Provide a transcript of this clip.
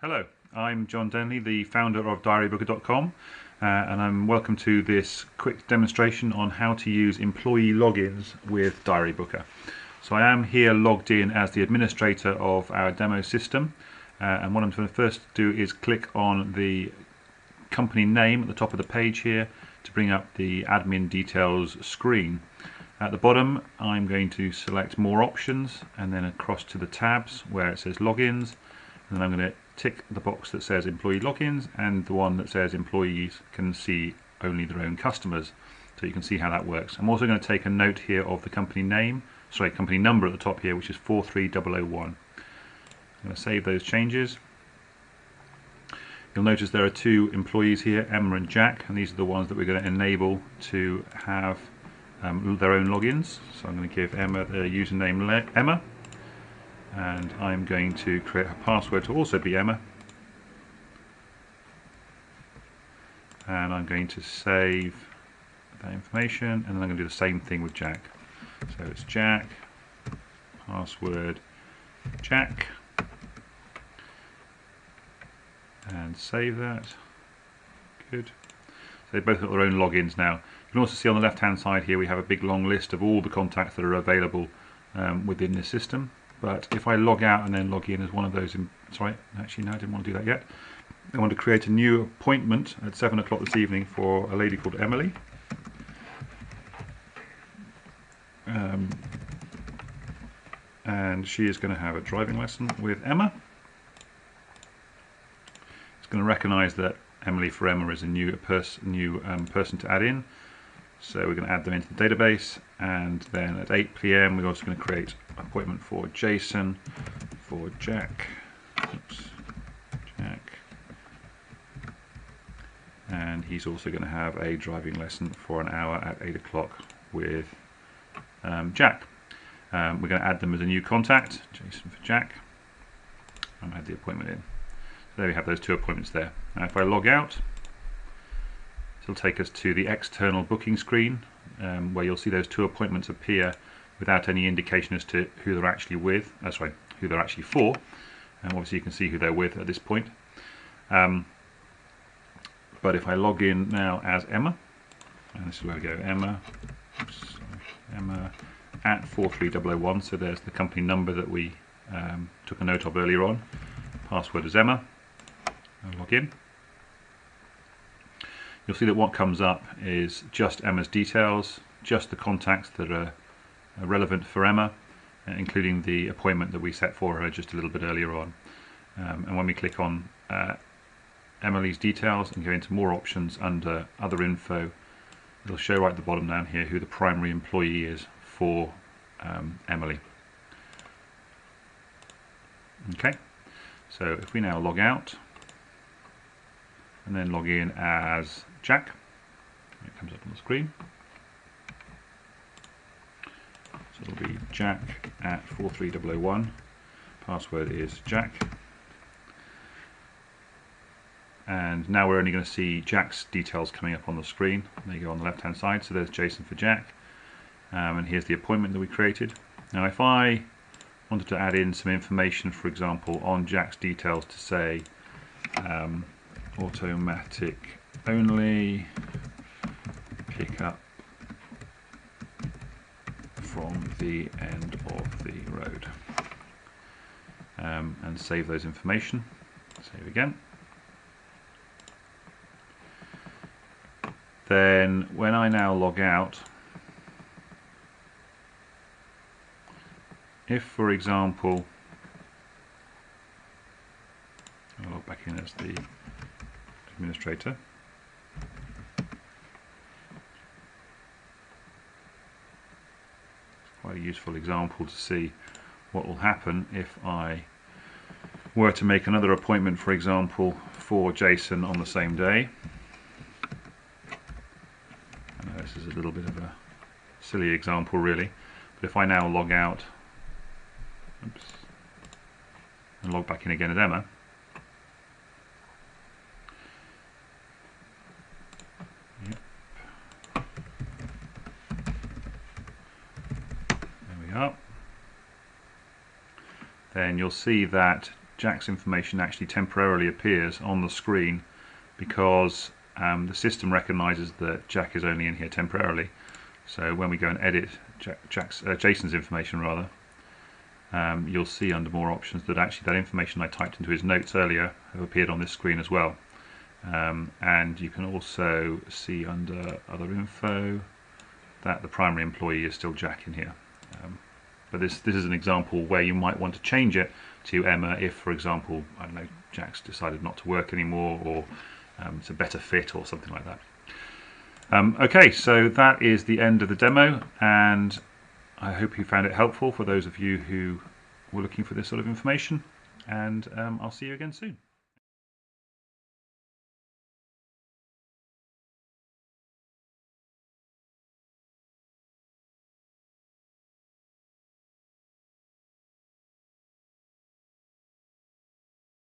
Hello, I'm John Denley, the founder of DiaryBooker.com, and I'm welcome to this quick demonstration on how to use employee logins with DiaryBooker. So I am here logged in as the administrator of our demo system, and what I'm going to first do is click on the company name at the top of the page here to bring up the admin details screen. At the bottom I'm going to select more options and then across to the tabs where it says logins, and then I'm going to tick the box that says employee logins and the one that says employees can see only their own customers, so you can see how that works. I'm also going to take a note here of the company number at the top here, which is 43001. I'm going to save those changes. You'll notice there are two employees here, Emma and Jack, and these are the ones that we're going to enable to have their own logins. So I'm going to give Emma the username Emma, and I'm going to create a password to also be Emma, and I'm going to save that information, and then I'm going to do the same thing with Jack. So it's Jack, password Jack, and save that. Good. So they both got their own logins now. You can also see on the left hand side here we have a big long list of all the contacts that are available within this system. But if I log out and then log in as one of those, actually no, I didn't want to do that yet. I want to create a new appointment at 7 o'clock this evening for a lady called Emily. And she is going to have a driving lesson with Emma. It's going to recognise that Emily for Emma is a new person to add in. So we're going to add them into the database, and then at 8 PM we're also going to create an appointment for Jason, for Jack, and he's also going to have a driving lesson for an hour at 8 o'clock with Jack. We're going to add them as a new contact, Jason for Jack, and add the appointment in. So there we have those two appointments there. Now if I log out, it'll take us to the external booking screen, where you'll see those two appointments appear without any indication as to who they're actually with. Who they're actually for. Obviously you can see who they're with at this point. But if I log in now as Emma, and this is where we go, Emma at 43001. So there's the company number that we took a note of earlier on. Password is Emma. I'll log in. You'll see that what comes up is just Emma's details, just the contacts that are relevant for Emma, including the appointment that we set for her just a little bit earlier on. And when we click on Emily's details and go into more options under other info, it'll show right at the bottom down here who the primary employee is for Emily. Okay, so if we now log out and then log in as Jack, it comes up on the screen. So it'll be Jack at 43001. Password is Jack. And now we're only going to see Jack's details coming up on the screen. There you go on the left hand side. So there's Jason for Jack. And here's the appointment that we created. Now if I wanted to add in some information, for example, on Jack's details to say automatic only, pick up from the end of the road, and save those information. Save again. Then when I now log out, if for example I'll log back in as the administrator, it's quite a useful example to see what will happen if I were to make another appointment, for example, for Jason on the same day. I know this is a little bit of a silly example really, but if I now log out and log back in again as Emma, there we are, then you'll see that Jack's information actually temporarily appears on the screen because the system recognises that Jack is only in here temporarily. So when we go and edit Jason's information rather, you'll see under more options that actually that information I typed into his notes earlier have appeared on this screen as well. And you can also see under other info that the primary employee is still Jack in here. But this is an example where you might want to change it to Emma if, for example, I don't know, Jack's decided not to work anymore, or it's a better fit or something like that. Okay, so that is the end of the demo, and I hope you found it helpful for those of you who were looking for this sort of information, and I'll see you again soon.